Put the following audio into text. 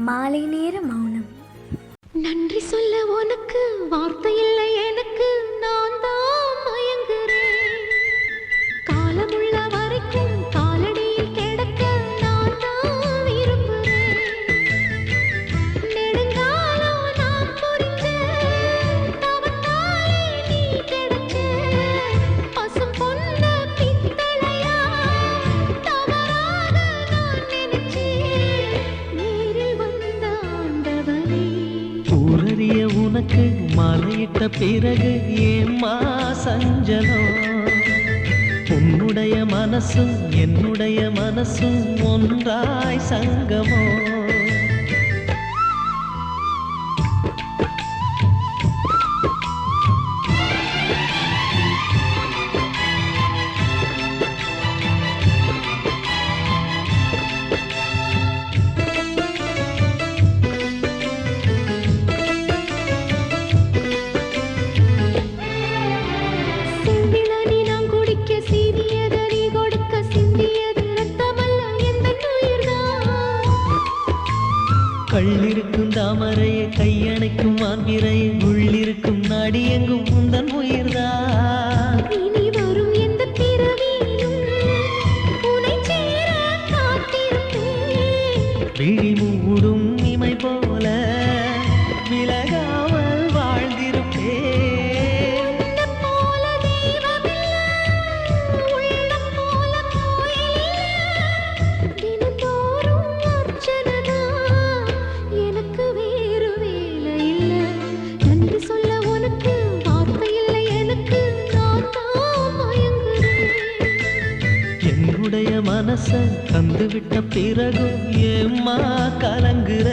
மாலை நேர மௌனம். நன்றி சொல்ல உனக்கு வார்த்தை இல்லை எனக்கு, நான் தான் மயங்குறேன். காலமுள்ள வரைக்கும் காலடியில் கிடக்க நான் தான் விரும்புறேன். நெடுங்காலம் நான் புரிஞ்ச தவத்தாலே நீ கிடைச்ச பசும் பொன்ன பித்தளையா தவறாக நான் நினைச்சேன். நேரில் வந்த ஆண்டவனே, ஊரறிய உனக்கு மாலையிட்ட பிறகு ஏம்மா சஞ்சலம்? உன்னுடைய மனசும் என்னுடைய மனசும் ஒன்றாய் சங்கமோ? செந்திலனி நான் குடிக்க சீனியத நீ கொடுக்க சிந்தியது ரத்தமல்ல எந்தன் உயிர்தான். கள்ளிருக்கும் தாமரையை கையணைக்கும் மான்பிரையை உள்ளிருக்கும் நாடி எங்கும் உந்தன் உயிர்தான். இனி வரும் எந்த பிறவியிலும் உன்னை சேர காத்திருப்பேன். விழி மூடும் இமை போல விலகாமல் வாழ்ந்திருப்பேன். உன்னைப் போல தெய்வமில்லை, உள்ளம் போல கோயிலில்லை. தினந்தோறும் அர்ச்சனைதான், எனக்கு வேறு வேலை இல்லை. நன்றி சொல்ல உனக்கு வார்த்தை இல்லை எனக்கு, நான் தான் மயங்குறேன். என்னுடைய மனச தந்துவிட்ட பிறகும் ஏம்மா கலங்குற?